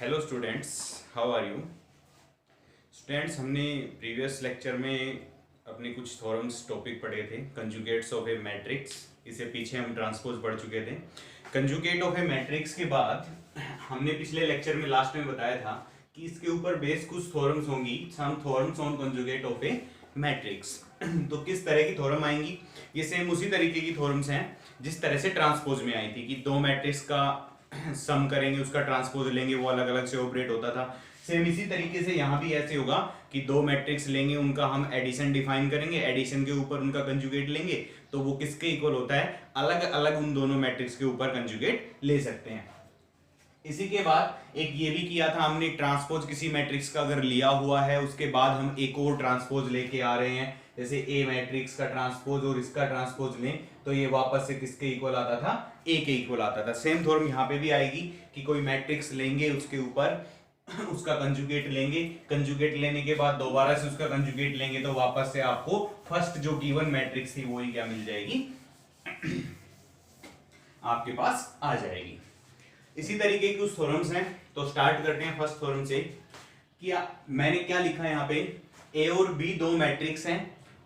Hello students, how are you students. हमने previous lecture में अपने कुछ थ्योरम्स टॉपिक पढ़े थे। कंजुगेट्स ऑफ ए मैट्रिक्स, इससे पीछे हम ट्रांसपोज पढ़ चुके थे। कंजुगेट ऑफ ए मैट्रिक्स के बाद हमने पिछले लेक्चर में लास्ट में बताया था कि इसके ऊपर बेस कुछ थ्योरम्स होंगी, some theorems on conjugate of a matrix. तो किस तरह की थ्योरम आएंगी? ये सेम उसी तरीके की थ्योरम्स हैं जिस तरह से ट्रांसपोज में आई थी कि दो मैट्रिक्स का सम करेंगे, उसका ट्रांसपोज लेंगे, वो अलग अलग से ऑपरेट होता था। सेम इसी तरीके से यहाँ भी ऐसे होगा कि दो मैट्रिक्स लेंगे, उनका हम एडिशन डिफाइन करेंगे, एडिशन के ऊपर उनका कंजुगेट लेंगे, तो वो किसके इक्वल होता है? अलग अलग उन दोनों मैट्रिक्स के ऊपर कंजुगेट ले सकते हैं। इसी के बाद एक ये भी किया था हमने, ट्रांसपोज किसी मैट्रिक्स का अगर लिया हुआ है उसके बाद हम एक और ट्रांसपोज लेके आ रहे हैं, जैसे ए मैट्रिक्स का ट्रांसपोज और इसका ट्रांसपोज लें तो ये वापस से किसके इक्वल आता था? ए के इक्वल आता था। सेम थ्योरम यहाँ पे भी आएगी कि कोई मैट्रिक्स लेंगे, उसके ऊपर उसका कंजुगेट लेंगे, कंजुगेट लेने के बाद दोबारा से उसका कंजुगेट लेंगे तो वापस से आपको फर्स्ट जो गिवन मैट्रिक्स थी वही क्या मिल जाएगी? आपके पास आ जाएगी। इसी तरीके की कुछ थ्योरम्स हैं, तो स्टार्ट करते हैं फर्स्ट थ्योरम से। कि मैंने क्या लिखा है यहाँ पे? ए और बी दो मैट्रिक्स हैं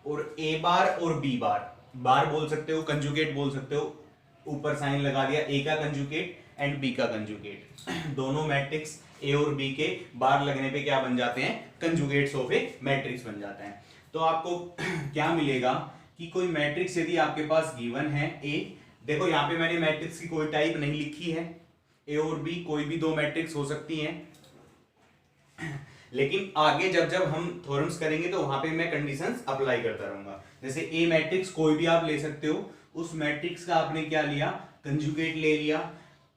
और ए बार और बी बार, बार बोल सकते हो, कंजुगेट बोल सकते हो, ऊपर साइन लगा दिया, ए का कंजुगेट एंड बी का कंजुगेट। दोनों मैट्रिक्स ए और बी के बार लगने पे क्या बन जाते हैं? कंजुगेट्स ऑफ ए मैट्रिक्स बन जाते हैं। तो आपको क्या मिलेगा कि कोई मैट्रिक्स यदि आपके पास गिवन है ए, देखो यहाँ पे मैंने मैट्रिक्स की कोई टाइप नहीं लिखी है, ए और बी कोई भी दो मैट्रिक्स हो सकती हैं, लेकिन आगे जब जब हम थ्योरम्स करेंगे तो वहां पे मैं कंडीशंस अप्लाई करता रहूंगा। जैसे ए मैट्रिक्स कोई भी आप ले सकते हो, उस मैट्रिक्स का आपने क्या लिया? कंजुगेट ले लिया,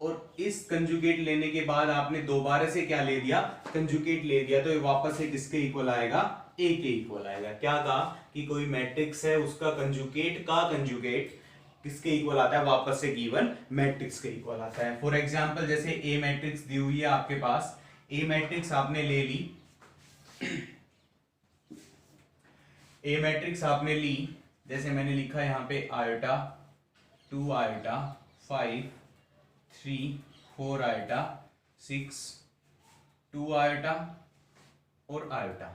और इस कंजुगेट लेने के बाद आपने दोबारा से क्या ले दिया? कंजुगेट ले दिया, तो ये वापस से किसके इक्वल आएगा? ए के इक्वल आएगा। क्या कहा कि कोई मैट्रिक्स है उसका कंजुगेट का कंजुगेट किसके इक्वल आता है? वापस से गिवन मैट्रिक्स के इक्वल आता है। फॉर एग्जांपल जैसे ए मैट्रिक्स दी हुई है आपके पास, ए मैट्रिक्स आपने ले ली, ए मैट्रिक्स आपने ली, जैसे मैंने लिखा है यहाँ पे आयोटा 2 आयोटा 5 3 4 आयोटा 6 2 आयोटा और आयोटा।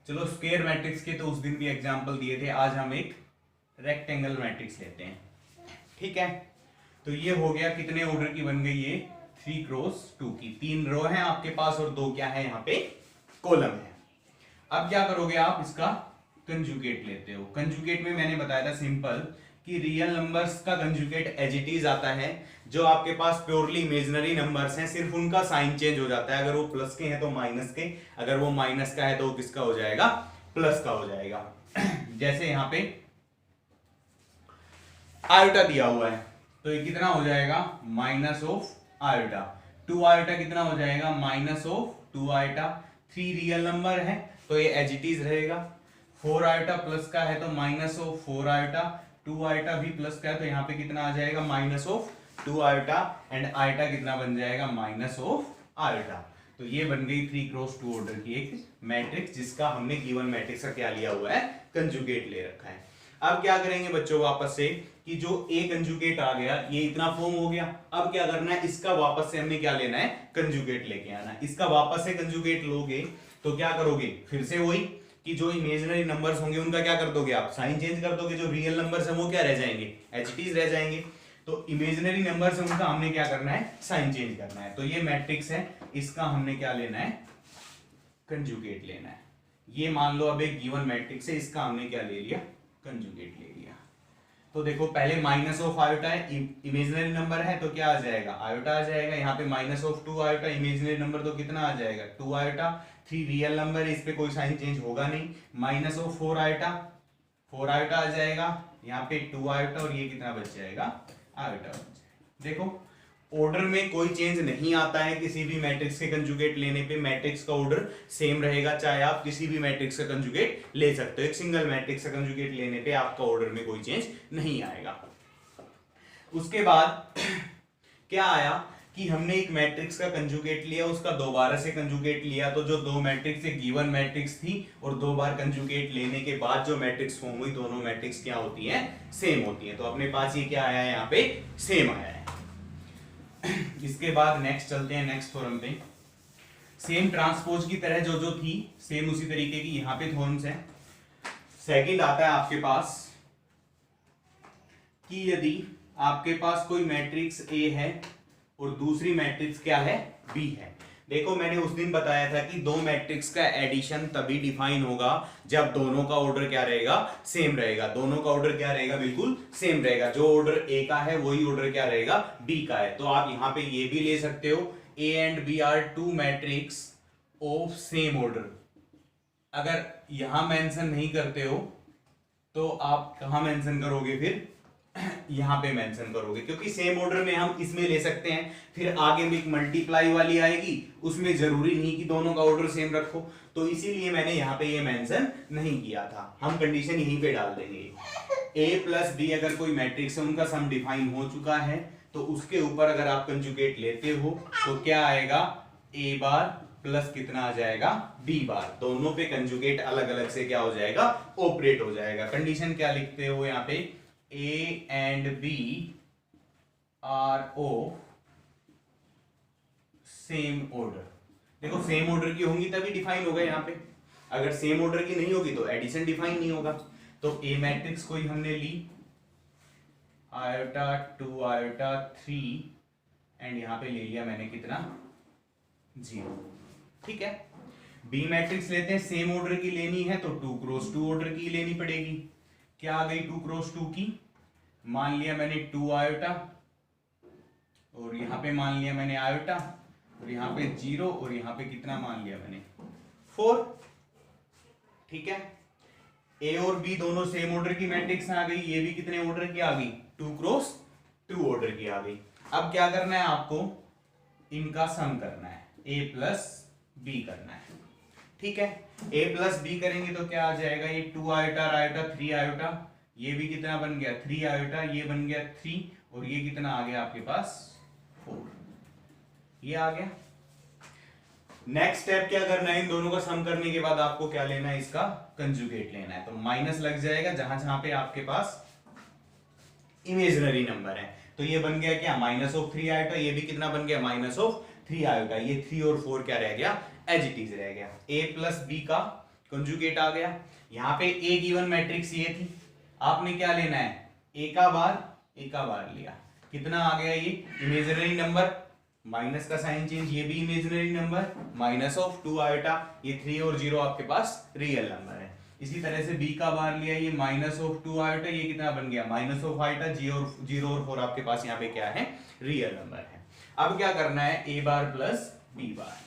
चलो स्क्वायर मैट्रिक्स के तो उस दिन भी एग्जांपल दिए थे, आज हम एक रेक्टेंगल मैट्रिक्स लेते हैं। ठीक है, तो ये हो गया, कितने ऑर्डर की बन गई ये? 3 क्रॉस 2 की। 3 रो है आपके पास और 2 क्या है? यहाँ पे कॉलम है। अब क्या करोगे आप? इसका कंजुगेट लेते हो। कंजुगेट में मैंने बताया था सिंपल कि रियल नंबर्स का कंजुगेट एज इट इज आता है। जो आपके पास प्योरली इमेजिनरी नंबर्स हैं सिर्फ उनका साइन चेंज हो जाता है, अगर वो प्लस के हैं तो माइनस के, अगर वो माइनस का है तो किसका हो जाएगा? प्लस का हो जाएगा। जैसे यहाँ पे आयोटा दिया हुआ है तो ये कितना हो जाएगा? Minus of iota. 2 आयोटा कितना हो जाएगा? Minus of 2 iota. 3 real number है तो ये एज इट इज रहेगा। 4 आयोटा प्लस का है तो माइनस ऑफ 4 आयोटा। 2 आयोटा भी प्लस का है तो यहाँ पे कितना आ जाएगा? Minus of 2 iota, and iota कितना बन जाएगा? Minus of iota. तो ये बन गई 3 क्रॉस 2 ऑर्डर की एक मैट्रिक्स, जिसका हमने गिवन मैट्रिक्स का क्या लिया हुआ है? कंजुगेट ले रखा है। अब क्या करेंगे बच्चों? वापस से कि जो ए कंजुगेट आ गया, ये इतना फॉर्म हो गया, अब क्या करना है? इसका वापस से हमने क्या लेना है? कंजुगेट लेके आना है। इसका वापस से कंजुगेट लोगे तो क्या करोगे? फिर से वही कि जो इमेजिनरी नंबर्स होंगे उनका क्या कर दोगे आप? साइन चेंज कर दोगे। जो रियल नंबर्स हैं वो क्या रह जाएंगे? एच इट इज रह जाएंगे। तो इमेजिनरी नंबर्स है उनका हमने क्या करना है? साइन चेंज करना है। तो ये मैट्रिक्स है, इसका हमने क्या लेना है? कंजुगेट लेना है। ये मान लो अब एक गिवन मैट्रिक्स है, इसका हमने क्या ले लिया? कंजुगेट ले लिया। तो देखो पहले माइनस ऑफ आयोटा है, इमेजिनरी नंबर है तो क्या आ जाएगा? आयोटा आ जाएगा। यहाँ पे minus of 2 iota, imaginary number तो कितना आ जाएगा? 2 आयोटा। 3 रियल नंबर है, इस पे कोई साइन चेंज होगा नहीं। माइनस ऑफ 4 आयोटा, 4 आयोटा आ जाएगा। यहाँ पे 2 आयोटा और ये कितना बच जाएगा? आयोटा बच जाएगा। देखो ऑर्डर में कोई चेंज नहीं आता है किसी भी मैट्रिक्स के कंजुगेट लेने पे। मैट्रिक्स का ऑर्डर सेम रहेगा, चाहे आप किसी भी मैट्रिक्स का कंजुगेट ले सकते हो। एक सिंगल मैट्रिक्स का कंजुगेट लेने पे आपका ऑर्डर में कोई चेंज नहीं आएगा। उसके बाद क्या आया कि हमने एक मैट्रिक्स का कंजुगेट लिया, उसका दोबारा से कंजुगेट लिया, तो जो दो मैट्रिक्स एक गिवन मैट्रिक्स थी और दो बार कंजुगेट लेने के बाद जो मैट्रिक्स फॉर्म हुई, दोनों मैट्रिक्स क्या होती हैं? सेम होती हैं। तो अपने पास ये क्या आया है? यहाँ पे सेम आया है। इसके बाद नेक्स्ट चलते हैं नेक्स्ट थ्योरम पे। सेम ट्रांसपोज की तरह जो जो थी सेम उसी तरीके की यहां पे थ्योरम्स है। सेकंड आता है आपके पास कि यदि आपके पास कोई मैट्रिक्स ए है और दूसरी मैट्रिक्स क्या है, बी है। देखो मैंने उस दिन बताया था कि दो मैट्रिक्स का एडिशन तभी डिफाइन होगा जब दोनों का ऑर्डर क्या रहेगा, सेम रहेगा। दोनों का ऑर्डर क्या रहेगा, बिल्कुल सेम रहेगा। जो ऑर्डर ए का है वही ऑर्डर क्या रहेगा, बी का है। तो आप यहां पे ये भी ले सकते हो, A and B are two matrix of same order. अगर यहां मेंशन नहीं करते हो तो आप कहां मेंशन करोगे, फिर यहां पे मेंशन करोगे, क्योंकि सेम ऑर्डर में हम इसमें ले सकते हैं, फिर आगे में एक मल्टीप्लाई वाली आएगी, उसमें जरूरी नहीं कि दोनों का ऑर्डर सेम रखो। तो इसीलिए मैंने यहां पे ये मेंशन नहीं किया था। हम कंडीशन यहीं पे डाल देंगे। ए प्लस बी अगर कोई मैट्रिक्स है, उनका सम डिफाइन हो चुका है, तो उसके ऊपर अगर आप कंजुगेट लेते हो तो क्या आएगा, ए बार प्लस कितना आ जाएगा, बी बार। दोनों पे कंजुगेट अलग अलग से क्या हो जाएगा, ऑपरेट हो जाएगा। कंडीशन क्या लिखते हो यहां पे, A and B are of same order। देखो सेम ऑर्डर की होंगी तभी डिफाइन होगा यहाँ पे, अगर सेम ऑर्डर की नहीं होगी तो एडिशन डिफाइन नहीं होगा। तो ए मैट्रिक्स कोई हमने ली आयोटा 2 आयोटा 3 एंड यहां पे ले लिया मैंने कितना, 0। ठीक है। बी मैट्रिक्स लेते हैं, सेम ऑर्डर की लेनी है तो 2 क्रॉस 2 ऑर्डर की लेनी पड़ेगी। क्या आ गई 2 क्रॉस 2 की, मान लिया मैंने 2 आयोटा और यहां पे मान लिया मैंने आयोटा और यहां पे 0 और यहां पे कितना मान लिया मैंने, 4। ठीक है। ए और बी दोनों सेम ऑर्डर की मैट्रिक्स आ गई, ये भी कितने ऑर्डर की आ गई, 2 क्रॉस 2 ऑर्डर की आ गई। अब क्या करना है आपको, इनका सम करना है, ए प्लस बी करना है। ठीक है। ए प्लस बी करेंगे तो क्या आ जाएगा, ये 2 आयोटा आयोटा 3 आयोटा, ये भी कितना बन गया 3 आयोटा, ये बन गया 3 और ये कितना आ गया आपके पास 4, ये आ गया। नेक्स्ट स्टेप क्या करना है, इन दोनों का सम करने के बाद आपको क्या लेना है, इसका कंजुगेट लेना है। तो माइनस लग जाएगा जहां जहां पे आपके पास इमेजिनरी नंबर है। तो ये बन गया क्या, माइनस ऑफ 3 आयोटा, ये भी कितना बन गया माइनस ऑफ 3 आयोटा। ये 3 और 4 क्या रह गया, एज इट इज रह गया। ए प्लस बी का कंजुगेट आ गया। यहां पे ए गिवन मैट्रिक्स ये थी, आपने क्या लेना है, ए का बार लिया, कितना आ गया ये इमेजिनरी नंबर, माइनस का साइन चेंज, ये भी imaginary number, minus of 2 iota, ये 3 और 0 आपके पास रियल नंबर है। इसी तरह से बी का बार लिया, ये माइनस ऑफ 2 आयोटा, ये कितना बन गया माइनस ऑफ आयोटा, 0 और 4 आपके पास यहाँ पे क्या है, रियल नंबर है। अब क्या करना है, ए बार प्लस बी बार,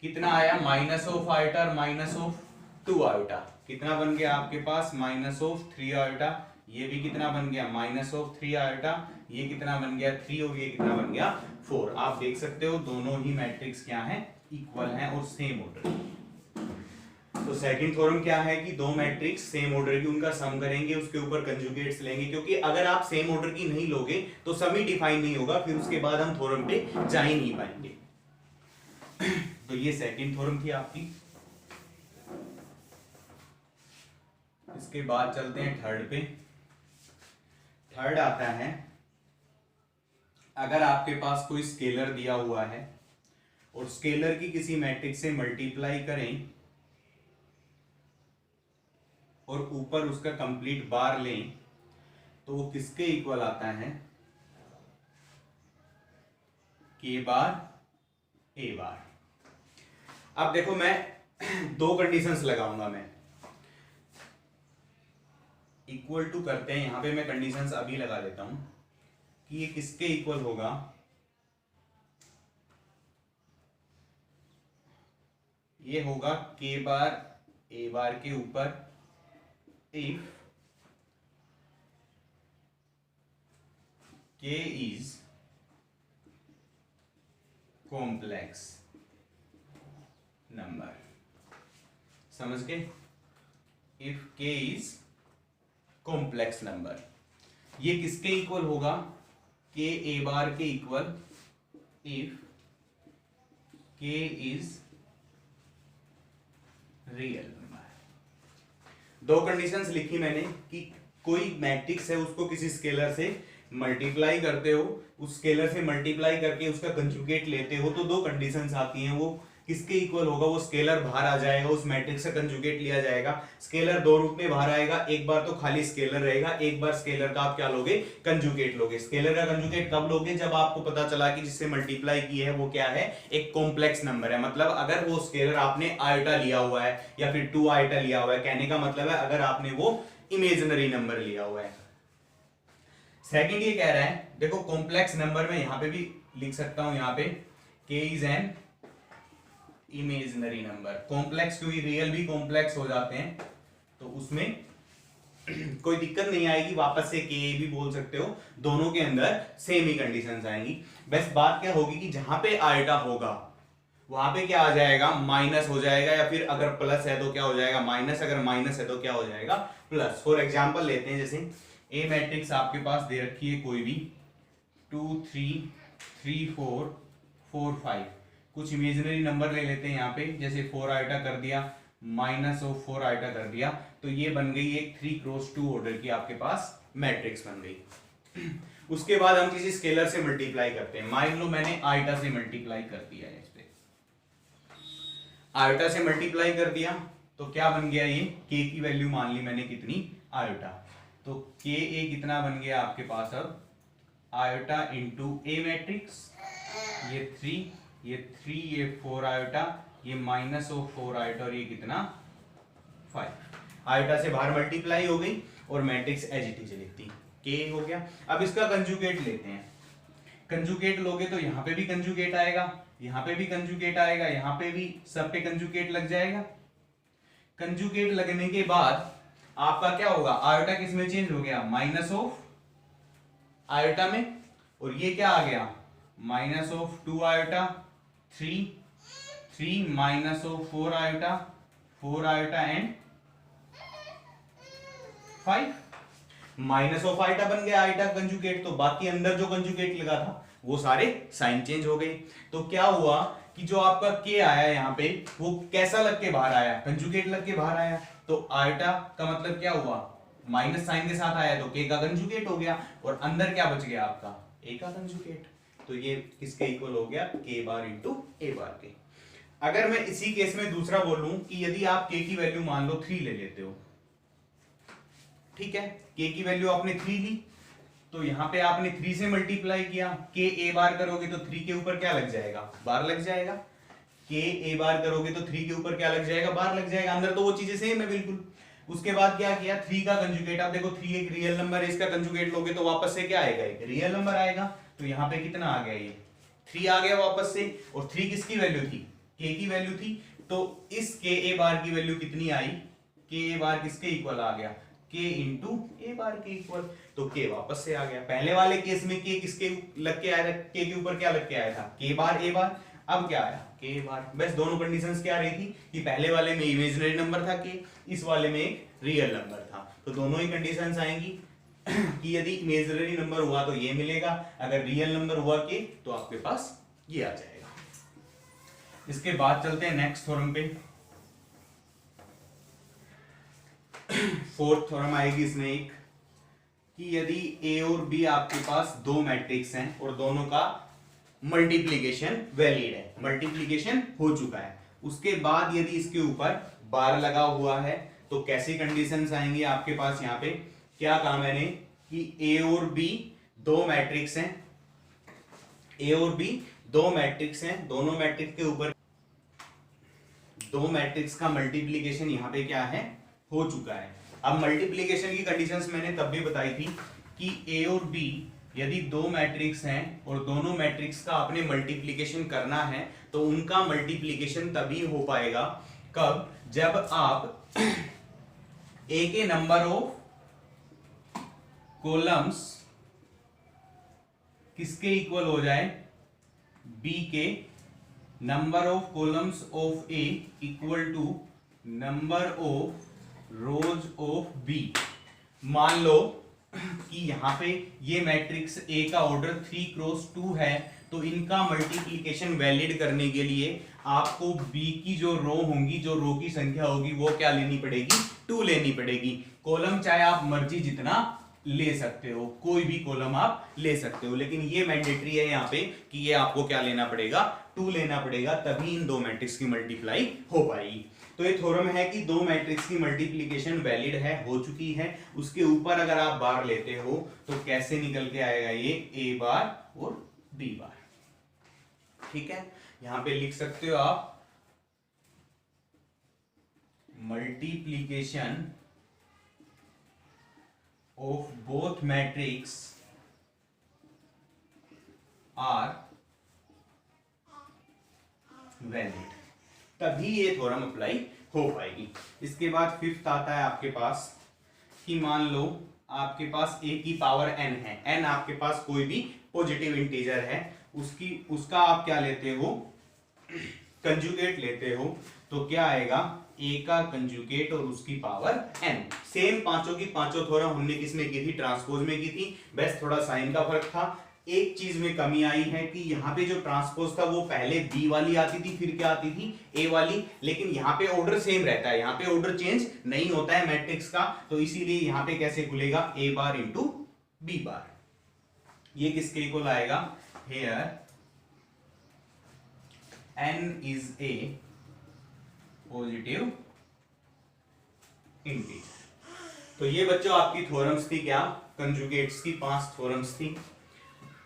कितना आया माइनस ऑफ आयोटा और माइनस ऑफ 2 आयोटा, कितना बन गया आपके पास माइनस ऑफ 3 आयोटा, ये भी कितना बन गया माइनस ऑफ 3 आयोटा, ये कितना बन गया 3 और ये कितना बन गया 4। आप देख सकते हो दोनों ही मैट्रिक्स क्या हैं, इक्वल हैं और सेम ऑर्डर। तो सेकंड थ्योरम क्या है कि दो मैट्रिक्स सेम ऑर्डर की, उनका सम करेंगे, उसके ऊपर कंजुगेट्स लेंगे, क्योंकि अगर आप सेम ऑर्डर की नहीं लोगे तो सम ही डिफाइन नहीं होगा, फिर उसके बाद हम थ्योरम पे जा ही नहीं पाएंगे। तो ये सेकंड थ्योरम थी आपकी। इसके बाद चलते हैं थर्ड पे। थर्ड आता है, अगर आपके पास कोई स्केलर दिया हुआ है और स्केलर की किसी मैट्रिक्स से मल्टीप्लाई करें और ऊपर उसका कंप्लीट बार लें, तो वो किसके इक्वल आता है, के बार ए बार। अब देखो मैं दो कंडीशंस लगाऊंगा, मैं इक्वल टू करते हैं, यहां पे मैं कंडीशंस अभी लगा देता हूं कि ये किसके इक्वल होगा, ये होगा के बार ए बार के ऊपर इफ के इज कॉम्प्लेक्स नंबर। समझ गए, इफ के इज कॉम्प्लेक्स नंबर, ये किसके इक्वल होगा, के ए बार के इक्वल इफ के इज रियल नंबर। दो कंडीशंस लिखी मैंने कि कोई मैट्रिक्स है उसको किसी स्केलर से मल्टीप्लाई करते हो, उस स्केलर से मल्टीप्लाई करके उसका कंजुगेट लेते हो, तो दो कंडीशंस आती हैं। वो किसके इक्वल होगा? वो स्केलर बाहर आ जाएगा, उस मैट्रिक्स का कंजुगेट लिया जाएगा। स्केलर दो रूप में बाहर आएगा, एक बार तो खाली स्केलर रहेगा, एक बार स्केलर का आप क्या लोगे? कंजुगेट लोगे। स्केलर का कंजुगेट कब लोगे? जब आपको पता चला कि जिससे मल्टीप्लाई की है वो क्या है? एक कॉम्प्लेक्स नंबर है। मतलब अगर वो स्केलर आपने आयोटा लिया हुआ है या फिर 2 आयोटा लिया हुआ है, कहने का मतलब है अगर आपने वो इमेजिनरी नंबर लिया हुआ है। सेकंड ये कह रहा है, देखो कॉम्प्लेक्स नंबर में यहां पे भी लिख सकता हूं, यहां पे k is an imaginary number. Complex क्योंकि रियल भी कॉम्प्लेक्स हो जाते हैं, तो उसमें कोई दिक्कत नहीं आएगी, वापस से के भी बोल सकते हो, दोनों के अंदर सेम ही कंडीशंस आएंगी। बस बात क्या होगी कि जहां पे आयोटा होगा वहां पे क्या आ जाएगा? माइनस हो जाएगा, या फिर अगर प्लस है तो क्या हो जाएगा? माइनस, अगर माइनस है तो क्या हो जाएगा? प्लस। फॉर एग्जांपल लेते हैं, जैसे ए मैट्रिक्स आपके पास दे रखी है कोई भी 2 3 3 4 4 5, कुछ इमेजिनरी नंबर ले लेते हैं यहाँ पे, जैसे 4 आइटा कर दिया, माइनस ऑफ 4 आइटा कर दिया, तो ये बन गई एक 3 क्रॉस 2 ऑर्डर की आपके पास मैट्रिक्स बन गई। उसके बाद हम किसी स्केलर से मल्टीप्लाई करते हैं। मान लो मैंने आइटा से मल्टीप्लाई कर दिया है, इस पे आयोटा से मल्टीप्लाई कर दिया, तो क्या बन गया? ये k की वैल्यू मान ली मैंने कितनी? आयोटा। तो k a कितना बन गया आपके पास? अब आयोटा इंटू ए मैट्रिक्स, ये 3, ये 4 आयोटा, ये माइनस ऑफ 4 आयोटा, और ये कितना? 5। आयोटा से बाहर मल्टीप्लाई हो गई और मैट्रिक्स एज इट इज लिखती, k हो गया। अब इसका कंजुगेट लेते हैं। कंजुगेट लोगे तो यहाँ पे भी कंजुगेट आएगा, यहाँ पे भी कंजुगेट आएगा, यहाँ पे भी, सब पे कंजुगेट लग जाएगा। कंजुगेट लगने के बाद आपका क्या होगा? आयोटा किस में चेंज हो गया? माइनस ऑफ आयोटा में, और ये क्या आ गया? Minus of 2 iota, 3 minus of 4 iota, 4 iota and 5। Minus of iota बन गया आइटा कंजुगेट, तो बाकी अंदर जो कंजुगेट लगा था वो सारे साइन चेंज हो गए। तो क्या हुआ कि जो आपका के आया यहाँ पे वो कैसा लग के बाहर आया? कंजुगेट लग के बाहर आया। तो आइटा का मतलब क्या हुआ? माइनस साइन के साथ आया तो के का कंजुगेट हो गया, और अंदर क्या बच गया आपका? ए का कंजुगेट। तो ये किसके इक्वल हो गया? के बार इंटू ए बार के। अगर मैं इसी केस में दूसरा बोलूं कि यदि आप के की वैल्यू मान लो 3 ले लेते हो, ठीक है, k की वैल्यू आपने 3 ली, तो यहां पे आपने 3 से मल्टीप्लाई किया, k a बार करोगे तो 3 के ऊपर क्या लग जाएगा? बार लग जाएगा। k a बार करोगे तो 3 के ऊपर क्या लग जाएगा? बार लग जाएगा। अंदर तो वो चीजें सेम है बिल्कुल। उसके बाद क्या किया? 3 का कंजुगेट। आप देखो 3 एक रियल नंबर है, इसका कंजुगेट लोगे तो वापस से क्या आएगा? एक रियल नंबर आएगा। तो यहाँ पे कितना आ गया? ये 3 आ गया वापस से, और 3 किसकी वैल्यू थी? k की वैल्यू थी। तो इस k a बार की वैल्यू कितनी आई? k a बार किसके इक्वल आ गया? k इंटू ए बार के इक्वल। तो k वापस से आ गया। पहले वाले केस में k किसके लग के आया था? k के ऊपर क्या लग के आया था? k बार ए बार। अब क्या आया? k बार। बस दोनों कंडीशंस क्या रही थी कि पहले वाले में इमेजिनरी नंबर था k, इस वाले में एक रियल नंबर था। तो दोनों ही कंडीशंस आएंगी कि यदि इमेजिनरी नंबर हुआ तो ये मिलेगा, अगर रियल नंबर हुआ k तो आपके पास ये आ जाएगा। इसके बाद चलते हैं नेक्स्ट थ्योरम पे। फोर्थ थ्योरम आएगी इसमें एक, कि यदि a और b आपके पास दो मैट्रिक्स हैं और दोनों का मल्टीप्लिकेशन वैलिड है, मल्टीप्लिकेशन हो चुका है, उसके बाद यदि इसके ऊपर बार लगा हुआ है तो कैसी कंडीशंस आएंगी आपके पास? यहाँ पे क्या कहा मैंने कि a और b दो मैट्रिक्स हैं, a और b दो मैट्रिक्स हैं, दोनों मैट्रिक्स के ऊपर दो मैट्रिक्स का मल्टीप्लिकेशन यहाँ पे क्या है? हो चुका है। अब मल्टीप्लिकेशन की कंडीशंस मैंने तब भी बताई थी कि a और b यदि दो मैट्रिक्स हैं और दोनों मैट्रिक्स का आपने मल्टीप्लिकेशन करना है तो उनका मल्टीप्लिकेशन तभी हो पाएगा कब? जब आप a के नंबर ऑफ कॉलम्स किसके इक्वल हो जाए? b के number of columns of a equal to number of rows of b। मान लो कि यहां पे ये मैट्रिक्स A का ऑर्डर 3 क्रॉस 2 है, तो इनका मल्टीप्लिकेशन वैलिड करने के लिए आपको B की जो रो होंगी, जो रो की संख्या होगी, वो क्या लेनी पड़ेगी? 2 लेनी पड़ेगी। कॉलम चाहे आप मर्जी जितना ले सकते हो, कोई भी कॉलम आप ले सकते हो, लेकिन ये मैंडेटरी है यहाँ पे कि ये आपको क्या लेना पड़ेगा, 2 लेना पड़ेगा, तभी इन दो मैट्रिक्स की मल्टीप्लाई हो पाएगी। तो ये थ्योरम है कि दो मैट्रिक्स की मल्टीप्लिकेशन वैलिड है, हो चुकी है। उसके ऊपर अगर आप बार लेते हो तो कैसे निकल के आएगा ये ए बार और बी बार। ठीक है, यहां पे लिख सकते हो आप multiplication of both matrix are valid, तभी ये थ्योरम अप्लाई हो पाएगी। इसके बाद फिफ्थ आता है आपके पास कि मान लो आपके पास a की पावर n है, n आपके पास कोई भी पॉजिटिव इंटीजर है, उसका आप क्या लेते हो, कंजुगेट लेते हो, तो क्या आएगा a का कंजुगेट और उसकी पावर n। सेम पांचों की पांचों थ्योरम हमने किसमें की थी, ट्रांसपोज में की थी, बस थोड़ा साइन का फर्क था। एक चीज में कमी आई है कि यहाँ पे जो ट्रांसपोज था वो पहले b वाली आती थी, फिर क्या आती थी, a वाली, लेकिन यहाँ पे ऑर्डर सेम रहता है, यहाँ पे ऑर्डर चेंज नहीं होता है मैट्रिक्स का, तो इसीलिए यहाँ पे कैसे खुलेगा, a bar into B bar. ये किसके इक्वल आएगा, here n is a positive integer. तो ये बच्चों आपकी थ्योरम्स थी, क्या कंजुगेट्स की 5 थ्योरम्स थी।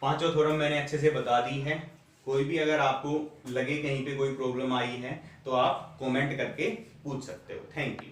पांचों थ्योरम मैंने अच्छे से बता दी है। कोई भी अगर आपको लगे कहीं पे कोई प्रॉब्लम आई है तो आप कमेंट करके पूछ सकते हो। Thank you.